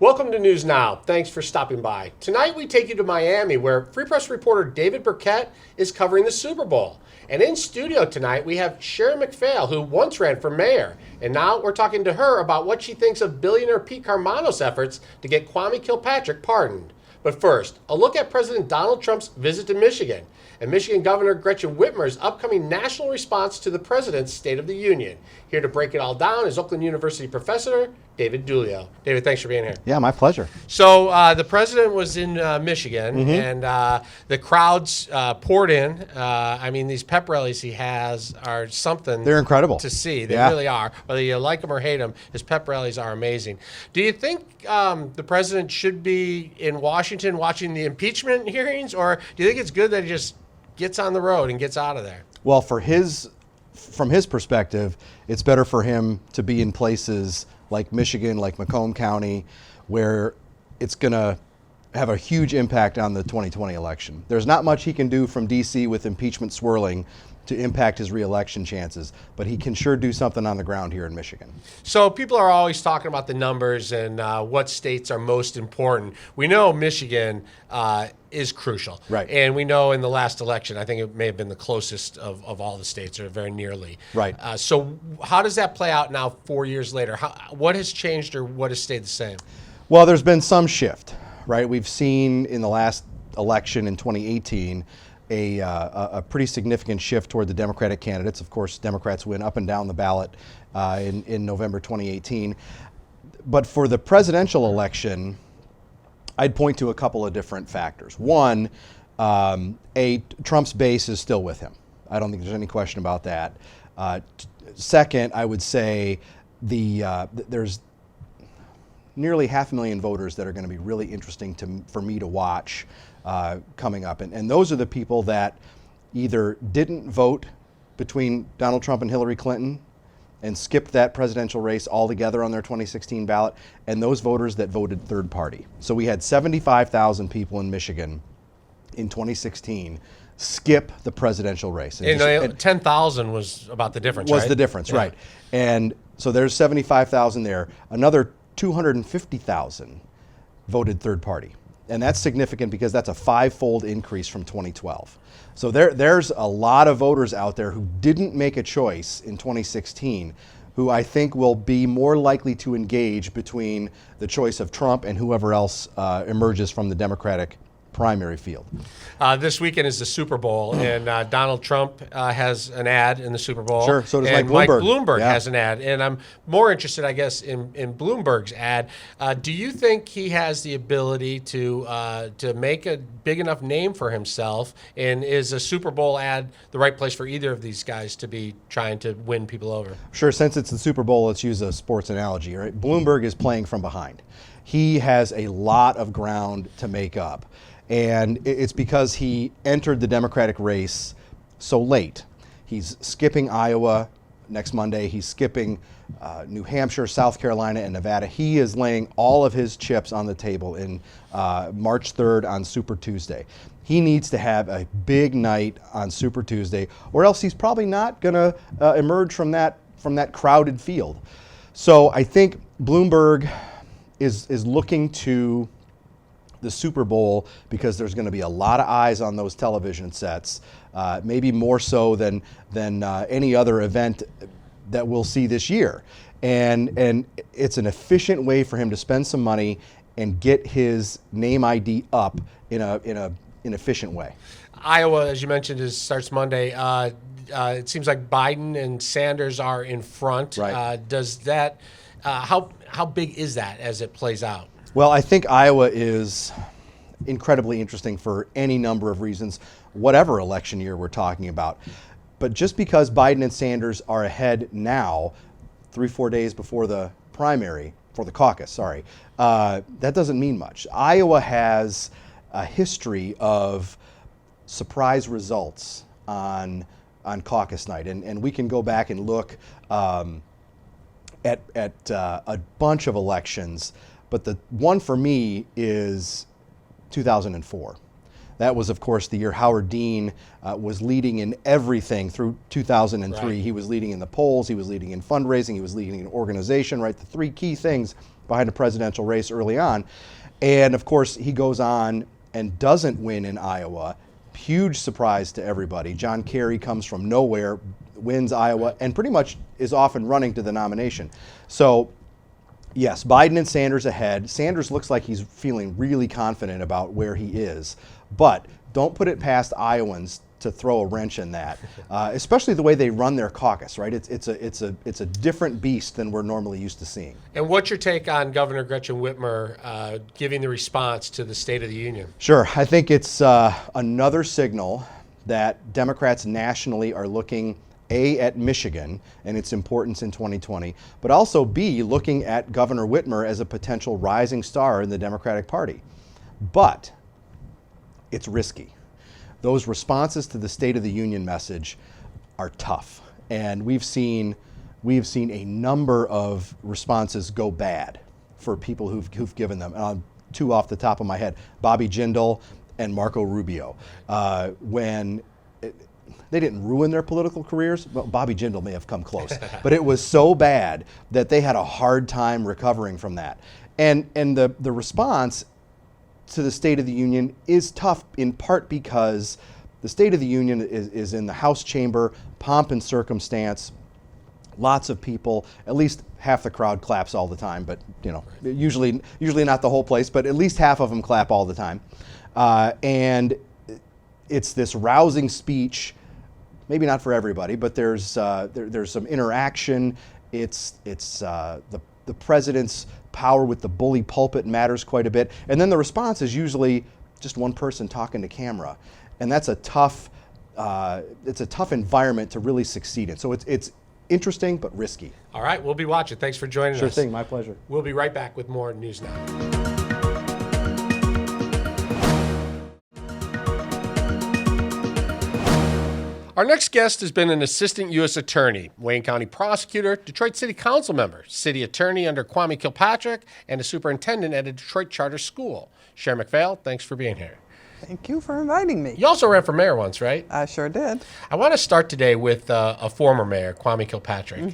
Welcome to News Now. Thanks for stopping by. Tonight we take you to Miami, where Free Press reporter David Burkett is covering the Super Bowl. And in studio tonight we have Sherry McPhail, who once ran for mayor. And now we're talking to her about what she thinks of billionaire Pete Carmano's efforts to get Kwame Kilpatrick pardoned. But first, a look at President Donald Trump's visit to Michigan and Michigan Governor Gretchen Whitmer's upcoming national response to the president's State of the Union. Here to break it all down is Oakland University professor David Dulio. David, thanks for being here. Yeah, my pleasure. So the president was in Michigan, and the crowds poured in. I mean, these pep rallies he has are something. They're incredible to see. They really are. Whether you like them or hate them, his pep rallies are amazing. Do you think the president should be in Washington watching the impeachment hearings, or do you think it's good that he just gets on the road and gets out of there? Well, from his perspective, it's better for him to be in places like Michigan, like Macomb County, where it's going to have a huge impact on the 2020 election. There's not much he can do from D.C. with impeachment swirling to impact his reelection chances, but he can sure do something on the ground here in Michigan. So people are always talking about the numbers and what states are most important. We know Michigan is crucial. Right. And we know in the last election, I think it may have been the closest of all the states, or very nearly. Right. So how does that play out now 4 years later? What has changed, or what has stayed the same? Well, there's been some shift, right? We've seen in the last election in 2018 a pretty significant shift toward the Democratic candidates. Of course, Democrats win up and down the ballot in November 2018. But for the presidential election, I'd point to a couple of different factors. One, Trump's base is still with him. I don't think there's any question about that. Second, I would say there's nearly 500,000 voters that are going to be really interesting for me to watch coming up. And those are the people that either didn't vote between Donald Trump and Hillary Clinton and skipped that presidential race altogether on their 2016 ballot, and those voters that voted third party. So we had 75,000 people in Michigan in 2016 skip the presidential race. And 10,000 was about the difference, was right? the difference, right. And so there's 75,000 there. Another 250,000 voted third party. And that's significant because that's a five-fold increase from 2012. So there's a lot of voters out there who didn't make a choice in 2016 who I think will be more likely to engage between the choice of Trump and whoever else emerges from the Democratic primary field. This weekend is the Super Bowl, and Donald Trump has an ad in the Super Bowl. Sure, so does and Mike Bloomberg. Mike Bloomberg has an ad, and I'm more interested, I guess, in Bloomberg's ad. Do you think he has the ability to make a big enough name for himself, and is a Super Bowl ad the right place for either of these guys to be trying to win people over? Sure, since it's the Super Bowl, let's use a sports analogy, right? Bloomberg is playing from behind. He has a lot of ground to make up. And it's because he entered the Democratic race so late. He's skipping Iowa next Monday. He's skipping New Hampshire, South Carolina, and Nevada. He is laying all of his chips on the table in March 3rd on Super Tuesday. He needs to have a big night on Super Tuesday, or else he's probably not going to emerge from that crowded field. So I think Bloomberg is looking to the Super Bowl because there's going to be a lot of eyes on those television sets, maybe more so than any other event that we'll see this year. And it's an efficient way for him to spend some money and get his name ID up in an efficient way. Iowa, as you mentioned, starts Monday. It seems like Biden and Sanders are in front. Right. Does that? How big is that as it plays out? Well, I think Iowa is incredibly interesting for any number of reasons, whatever election year we're talking about. But just because Biden and Sanders are ahead now, 3-4 days before the primary, for the caucus, that doesn't mean much. Iowa has a history of surprise results on caucus night, and we can go back and look at a bunch of elections. But the one for me is 2004. That was, of course, the year Howard Dean was leading in everything through 2003. Right. He was leading in the polls, he was leading in fundraising, he was leading in organization, right? The three key things behind a presidential race early on. And of course, he goes on and doesn't win in Iowa. Huge surprise to everybody. John Kerry comes from nowhere, wins Iowa, and pretty much is off and running to the nomination. So, yes, Biden and Sanders ahead. Sanders looks like he's feeling really confident about where he is. But don't put it past Iowans to throw a wrench in that, especially the way they run their caucus, right? It's a different beast than we're normally used to seeing. And what's your take on Governor Gretchen Whitmer giving the response to the State of the Union? Sure. I think it's another signal that Democrats nationally are looking, A, at Michigan and its importance in 2020, but also B, looking at Governor Whitmer as a potential rising star in the Democratic Party. But it's risky. Those responses to the State of the Union message are tough. And we've seen a number of responses go bad for people who've given them. Two off the top of my head, Bobby Jindal and Marco Rubio. They didn't ruin their political careers. Well, Bobby Jindal may have come close. But it was so bad that they had a hard time recovering from that. And the response to the State of the Union is tough, in part because the State of the Union is in the House chamber, pomp and circumstance, lots of people, at least half the crowd claps all the time, but usually not the whole place, but at least half of them clap all the time. And it's this rousing speech, maybe not for everybody, but there's some interaction. It's the president's power with the bully pulpit matters quite a bit. And then the response is usually just one person talking to camera. And that's a tough environment to really succeed in. So it's interesting, but risky. All right, we'll be watching. Thanks for joining us. Sure thing, my pleasure. We'll be right back with more News Now. Our next guest has been an assistant U.S. attorney, Wayne County prosecutor, Detroit City Council member, city attorney under Kwame Kilpatrick, and a superintendent at a Detroit charter school. Sharon McPhail, thanks for being here. Thank you for inviting me. You also ran for mayor once, right? I sure did. I want to start today with a former mayor, Kwame Kilpatrick.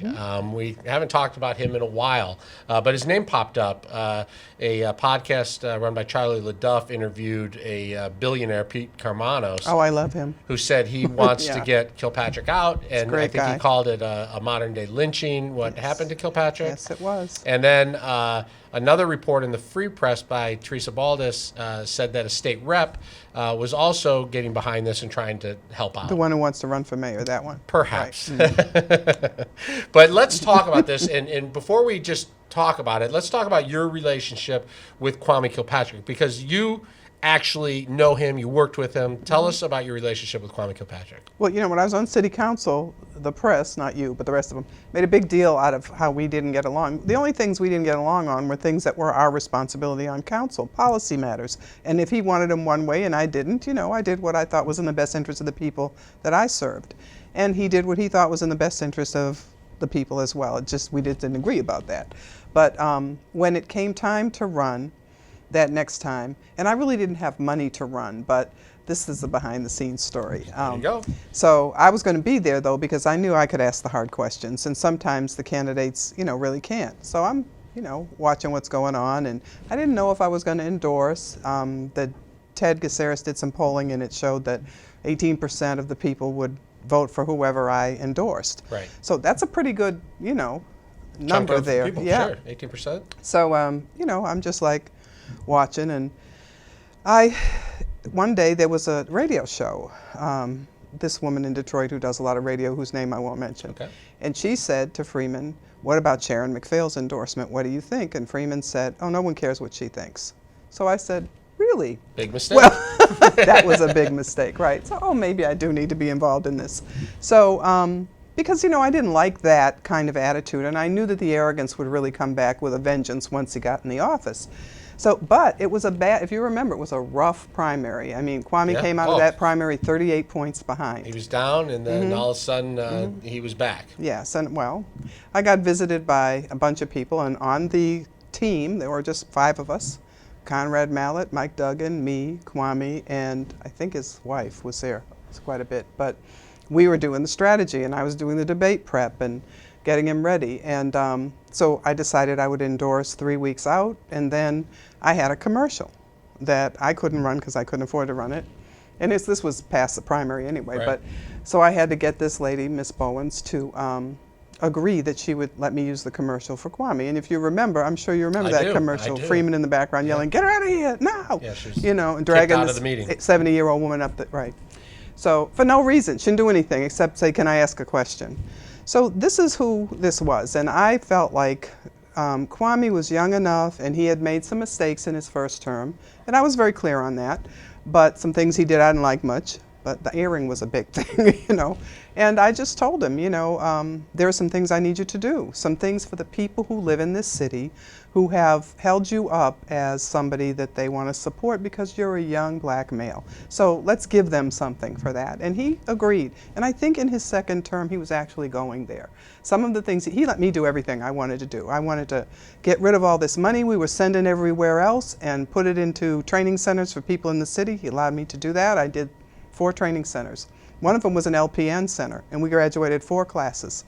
We haven't talked about him in a while, but his name popped up. A podcast run by Charlie LaDuff interviewed a billionaire, Pete Carmanos. Oh, I love him. Who said he wants Yeah. to get Kilpatrick out, and great I think guy. he called it a modern-day lynching, what happened to Kilpatrick. Yes, it was. And then another report in the Free Press by Teresa Baldus said that a state rep was also getting behind this and trying to help out. The one who wants to run for mayor, that one. Perhaps. Right. But let's talk about this. And before we just talk about it, let's talk about your relationship with Kwame Kilpatrick, because you actually know him, you worked with him. Tell us about your relationship with Kwame Kilpatrick. Well, when I was on city council, the press, not you, but the rest of them, made a big deal out of how we didn't get along. The only things we didn't get along on were things that were our responsibility on council, policy matters. And if he wanted them one way and I didn't, I did what I thought was in the best interest of the people that I served. And he did what he thought was in the best interest of the people as well. It just, we didn't agree about that. But when it came time to run, that next time, and I really didn't have money to run, but this is the behind-the-scenes story. There you go. So I was going to be there, though, because I knew I could ask the hard questions, and sometimes the candidates, really can't. So I'm, watching what's going on, and I didn't know if I was going to endorse. The Ted Gaceris did some polling, and it showed that 18% of the people would vote for whoever I endorsed. Right. So that's a pretty good, number Chunk of there. people, Yeah. sure, 18%. So, I'm just like watching, and one day there was a radio show. This woman in Detroit who does a lot of radio, whose name I won't mention. Okay. And she said to Freeman, "What about Sharon McPhail's endorsement? What do you think?" And Freeman said, "Oh, no one cares what she thinks." So I said, "Really?" Big mistake. Well, that was a big mistake, right? So, maybe I do need to be involved in this. So, because, I didn't like that kind of attitude, and I knew that the arrogance would really come back with a vengeance once he got in the office. So, but it was if you remember, it was a rough primary. I mean, Kwame came out of that primary 38 points behind. He was down, and then all of a sudden he was back. Yes, and I got visited by a bunch of people, and on the team, there were just 5 of us, Conrad Mallett, Mike Duggan, me, Kwame, and I think his wife was there. It's quite a bit. But we were doing the strategy, and I was doing the debate prep and getting him ready. And so I decided I would endorse 3 weeks out, and then I had a commercial that I couldn't run because I couldn't afford to run it. And this was past the primary anyway. Right. But so I had to get this lady, Miss Bowens, to agree that she would let me use the commercial for Kwame. And if you remember, I'm sure you remember I that do, commercial, I do. Freeman in the background yelling, "Get her out of here now!" Yeah, she was and dragging out of this the meeting. 70-year-old woman up the right. So for no reason, she didn't do anything except say, "Can I ask a question?" So this is who this was, and I felt like Kwame was young enough, and he had made some mistakes in his first term, and I was very clear on that. But some things he did I didn't like much. But the earring was a big thing, And I just told him, there are some things I need you to do, some things for the people who live in this city who have held you up as somebody that they want to support because you're a young black male. So let's give them something for that. And he agreed. And I think in his second term, he was actually going there. Some of the things, he let me do everything I wanted to do. I wanted to get rid of all this money we were sending everywhere else and put it into training centers for people in the city. He allowed me to do that. I did 4 training centers. One of them was an LPN center, and we graduated 4 classes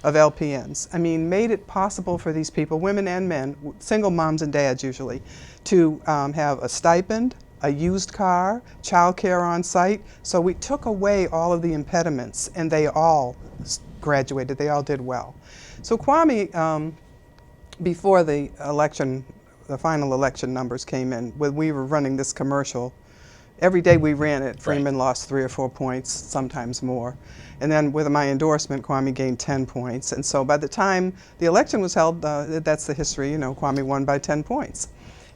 of LPNs. I mean, made it possible for these people, women and men, single moms and dads usually, to have a stipend, a used car, childcare on site. So we took away all of the impediments, and they all graduated. They all did well. So Kwame, before the election, the final election numbers came in, when we were running this commercial, every day we ran it, Freeman lost 3 or 4 points, sometimes more. And then with my endorsement, Kwame gained 10 points. And so by the time the election was held, that's the history, Kwame won by 10 points.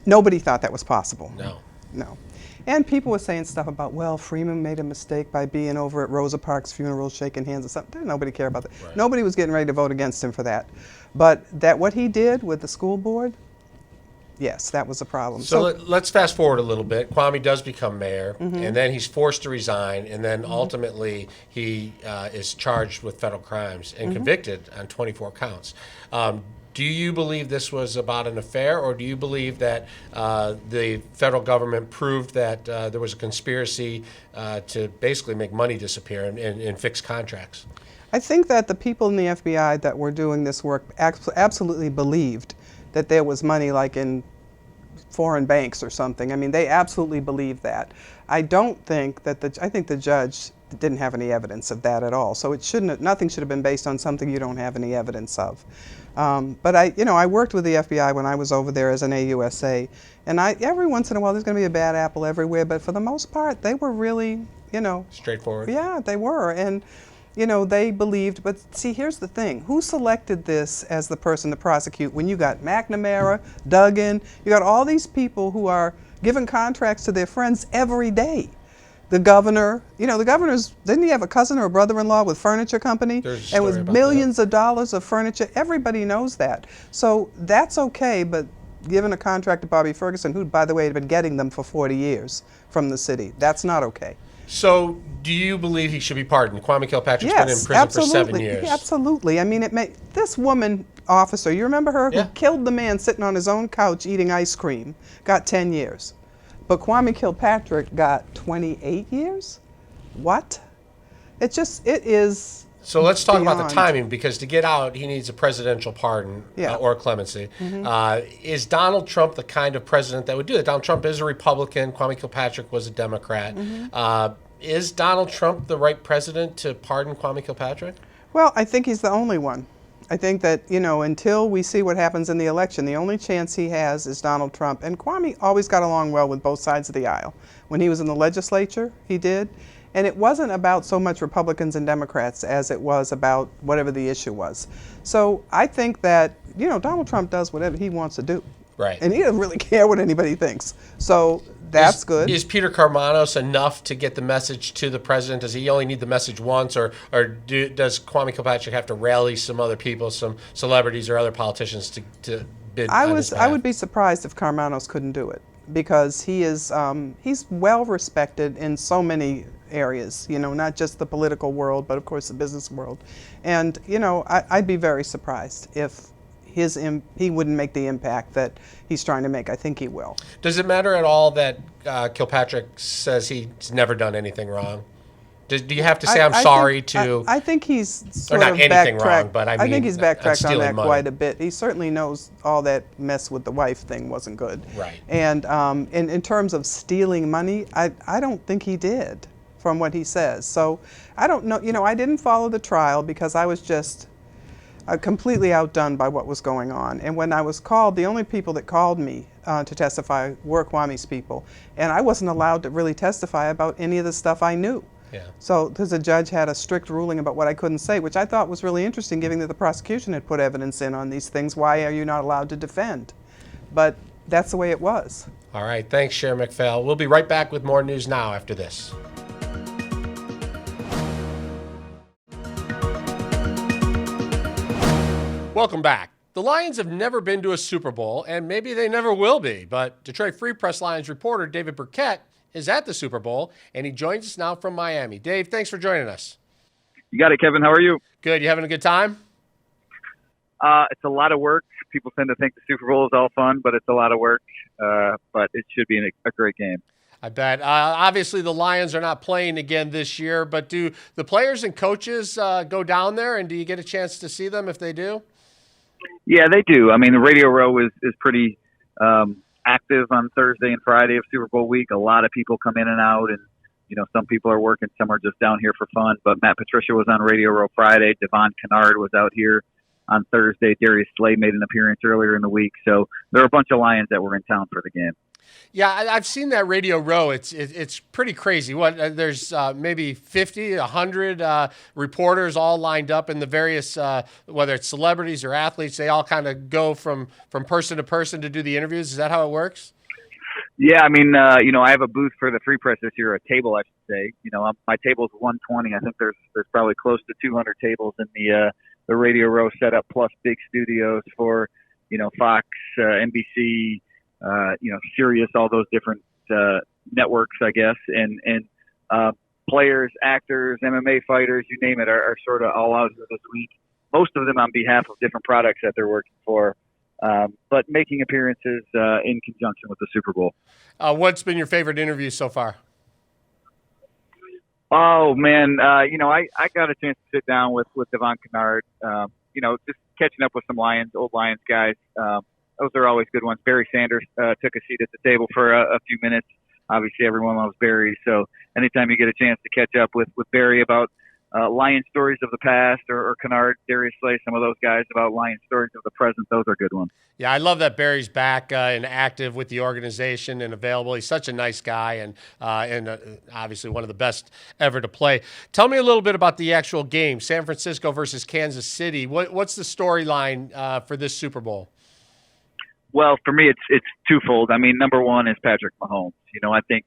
Nobody thought that was possible. No. And people were saying stuff about, well, Freeman made a mistake by being over at Rosa Parks' funeral, shaking hands or something. Nobody cared about that. Right. Nobody was getting ready to vote against him for that. But what he did with the school board, yes, that was a problem. So let's fast forward a little bit. Kwame does become mayor, and then he's forced to resign, and then ultimately he is charged with federal crimes and convicted on 24 counts. Do you believe this was about an affair, or do you believe that the federal government proved that there was a conspiracy to basically make money disappear and fix contracts? I think that the people in the FBI that were doing this work absolutely believed that there was money like in foreign banks or something. I mean, they absolutely believed that. I don't think that I think the judge didn't have any evidence of that at all. So nothing should have been based on something you don't have any evidence of. But I worked with the FBI when I was over there as an AUSA, and every once in a while there's going to be a bad apple everywhere, but for the most part they were really, straightforward. Yeah, they were, and they believed. But see, here's the thing: who selected this as the person to prosecute? When you got McNamara, Duggan, you got all these people who are giving contracts to their friends every day. The governor, the governor's, didn't he have a cousin or a brother-in-law with furniture company? And with millions of dollars of furniture. Everybody knows that. So that's okay, but giving a contract to Bobby Ferguson, who, by the way, had been getting them for 40 years from the city, that's not okay. So do you believe he should be pardoned? Kwame Kilpatrick's been in prison for 7 years. Absolutely. I mean, this woman officer, you remember her, Yeah. who killed the man sitting on his own couch eating ice cream, got 10 years. But Kwame Kilpatrick got 28 years? What? It is. So let's talk about the beyond. timing, because to get out, he needs a presidential pardon or clemency. Is Donald Trump the kind of president that would do it? Donald Trump is a Republican. Kwame Kilpatrick was a Democrat. Is Donald Trump the right president to pardon Kwame Kilpatrick? Well, I think he's the only one. I think that, until we see what happens in the election, the only chance he has is Donald Trump. And Kwame always got along well with both sides of the aisle. When he was in the legislature, he did. And it wasn't about so much Republicans and Democrats as it was about whatever the issue was. So I think that, Donald Trump does whatever he wants to do. Right. And he doesn't really care what anybody thinks. So that's good. Is Peter Karmanos enough to get the message to the president? Does he only need the message once, or does Kwame Kilpatrick have to rally some other people, some celebrities or other politicians to bid on his behalf? I would be surprised if Karmanos couldn't do it, because he is he's well respected in so many areas, not just the political world, but of course the business world. And I'd be very surprised if he wouldn't make the impact that he's trying to make. I think he will. Does it matter at all that Kilpatrick says he's never done anything wrong? Do you have to say I think he's sort not of anything backtracked. wrong, but I mean, think he's backtracked on that money. quite a bit. He certainly knows all that mess with the wife thing wasn't good. Right. And in terms of stealing money, I don't think he did, from what he says. So I don't know. I didn't follow the trial because I was just completely outdone by what was going on. And when I was called, the only people that called me to testify were Kwame's people, and I wasn't allowed to really testify about any of the stuff I knew. Yeah. So the judge had a strict ruling about what I couldn't say, which I thought was really interesting, given that the prosecution had put evidence in on these things. Why are you not allowed to defend? But that's the way it was. All right. Thanks, Sharon McPhail. We'll be right back with more news now after this. Welcome back. The Lions have never been to a Super Bowl, and maybe they never will be, but Detroit Free Press Lions reporter David Burkett is at the Super Bowl, and he joins us now from Miami. Dave, thanks for joining us. You got it, Kevin. How are you? Good. You having a good time? It's a lot of work. People tend to think the Super Bowl is all fun, but it's a lot of work. But it should be a great game. I bet. Obviously, the Lions are not playing again this year, but do the players and coaches go down there, and do you get a chance to see them if they do? Yeah, they do. I mean, the Radio Row is pretty active on Thursday and Friday of Super Bowl week. A lot of people come in and out, and some people are working, some are just down here for fun. But Matt Patricia was on Radio Row Friday. Devon Kennard was out here on Thursday. Darius Slay made an appearance earlier in the week. So there are a bunch of Lions that were in town for the game. Yeah, I've seen that Radio Row. It's pretty crazy. There's maybe 50, 100 reporters all lined up in the various, whether it's celebrities or athletes, they all kind of go from person to person to do the interviews. Is that how it works? Yeah, I mean, I have a booth for the Free Press this year, a table, I should say. My table's 120. I think there's probably close to 200 tables in the Radio Row setup, plus big studios for, Fox, NBC, Sirius, all those different networks, I guess, and players, actors, MMA fighters, you name it, are sort of all out here this week. Most of them on behalf of different products that they're working for, but making appearances in conjunction with the Super Bowl. What's been your favorite interview so far? Oh man, I got a chance to sit down with Devon Kennard. Just catching up with some old Lions guys. Those are always good ones. Barry Sanders took a seat at the table for a few minutes. Obviously, everyone loves Barry. So anytime you get a chance to catch up with Barry about Lion stories of the past, or Kennard, Darius Slay, some of those guys about Lion stories of the present, those are good ones. Yeah, I love that Barry's back and active with the organization and available. He's such a nice guy and obviously one of the best ever to play. Tell me a little bit about the actual game, San Francisco versus Kansas City. What's the storyline for this Super Bowl? Well, for me, it's twofold. I mean, number one is Patrick Mahomes. I think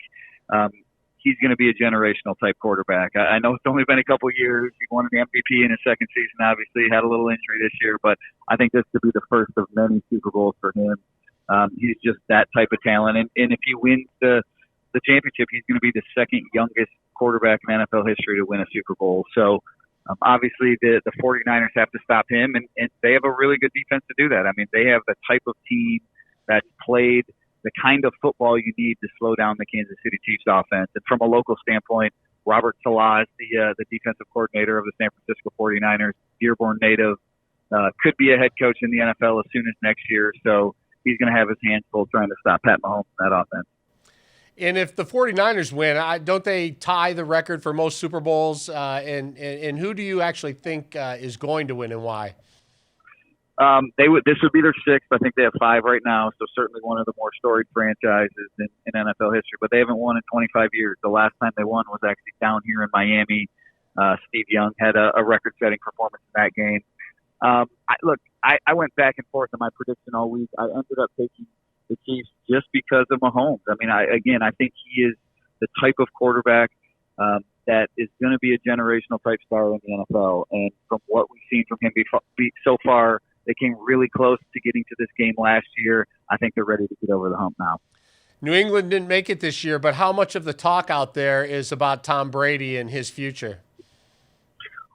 he's going to be a generational type quarterback. I know it's only been a couple of years. He won an MVP in his second season, obviously. Had a little injury this year, but I think this could be the first of many Super Bowls for him. He's just that type of talent. And if he wins the championship, he's going to be the second youngest quarterback in NFL history to win a Super Bowl. So, obviously, the 49ers have to stop him, and they have a really good defense to do that. I mean, they have the type of team that's played the kind of football you need to slow down the Kansas City Chiefs offense. And from a local standpoint, Robert Saleh, the defensive coordinator of the San Francisco 49ers, Dearborn native, could be a head coach in the NFL as soon as next year. So he's going to have his hands full trying to stop Pat Mahomes in that offense. And if the 49ers win, don't they tie the record for most Super Bowls? And who do you actually think is going to win and why? This would be their sixth. I think they have 5 right now, so certainly one of the more storied franchises in NFL history. But they haven't won in 25 years. The last time they won was actually down here in Miami. Steve Young had a record-setting performance in that game. I went back and forth on my prediction all week. I ended up taking the Chiefs just because of Mahomes. I mean, I think he is the type of quarterback that is going to be a generational type star in the NFL. And from what we've seen from him so far, they came really close to getting to this game last year. I think they're ready to get over the hump now. New England didn't make it this year, but how much of the talk out there is about Tom Brady and his future?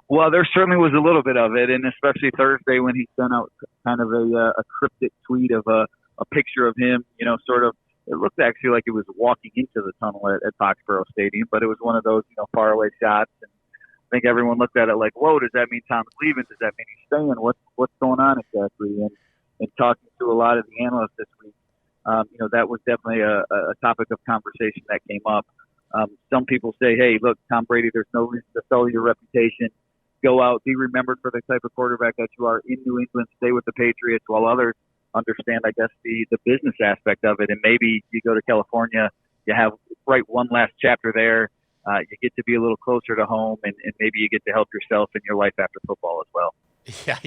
Well, there certainly was a little bit of it, and especially Thursday when he sent out kind of a cryptic tweet of a picture of him, sort of. It looked actually like it was walking into the tunnel at Foxborough Stadium, but it was one of those, faraway shots. And I think everyone looked at it like, whoa, does that mean Tom's leaving? Does that mean he's staying? What's going on exactly? And talking to a lot of the analysts this week, that was definitely a topic of conversation that came up. Some people say, hey, look, Tom Brady, there's no reason to sell your reputation. Go out, be remembered for the type of quarterback that you are in New England, stay with the Patriots, while others understand, I guess, the business aspect of it. And maybe you go to California, you write one last chapter there, you get to be a little closer to home, and maybe you get to help yourself in your life after football as well. Yeah,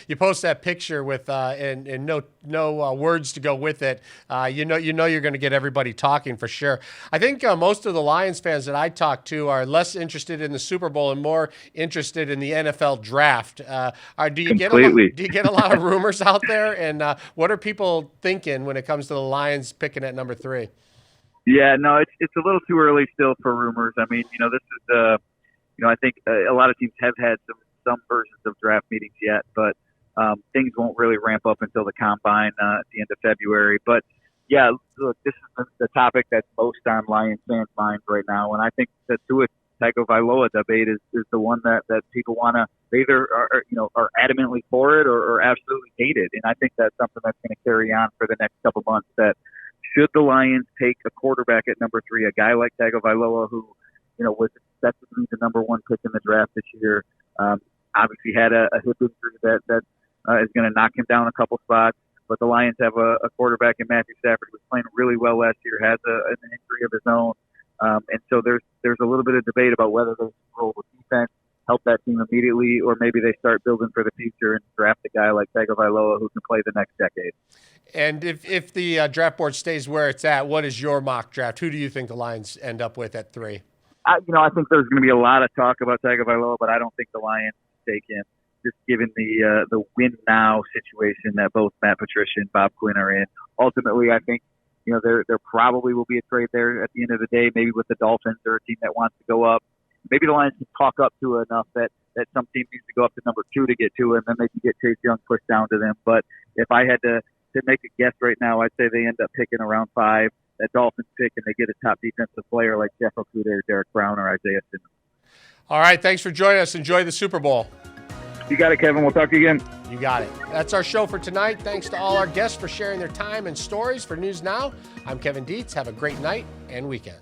you post that picture with and no words to go with it. You're going to get everybody talking for sure. I think most of the Lions fans that I talk to are less interested in the Super Bowl and more interested in the NFL draft. Do you get a lot of rumors out there? And what are people thinking when it comes to the Lions picking at number 3? Yeah, no, it's a little too early still for rumors. I mean, this is I think a lot of teams have had some versions of draft meetings yet, but things won't really ramp up until the combine at the end of February. But yeah, look, this is the topic that's most on Lions fans' minds right now, and I think the Tua Tagovailoa debate is the one that people want to either are adamantly for it or absolutely hate it, and I think that's something that's going to carry on for the next couple months. That should the Lions take a quarterback at number 3, a guy like Tagovailoa, who was expected to be the number 1 pick in the draft this year. Obviously had a hip injury that is going to knock him down a couple spots. But the Lions have a quarterback in Matthew Stafford who was playing really well last year, has an injury of his own. And so there's a little bit of debate about whether they roll with defense, help that team immediately, or maybe they start building for the future and draft a guy like Tagovailoa who can play the next decade. And if the draft board stays where it's at, what is your mock draft? Who do you think the Lions end up with at 3? I think there's going to be a lot of talk about Tagovailoa, but I don't think the Lions take him, just given the win now situation that both Matt Patricia and Bob Quinn are in. Ultimately, I think there probably will be a trade there at the end of the day, maybe with the Dolphins or a team that wants to go up. Maybe the Lions can talk up to it enough that some team needs to go up to number 2 to get to it, and then they can get Chase Young pushed down to them. But if I had to make a guess right now, I'd say they end up picking around 5. That Dolphins pick, and they get a top defensive player like Jeff Okudah or Derek Brown or Isaiah Simmons. All right, thanks for joining us. Enjoy the Super Bowl. You got it, Kevin. We'll talk to you again. You got it. That's our show for tonight. Thanks to all our guests for sharing their time and stories. For News Now, I'm Kevin Dietz. Have a great night and weekend.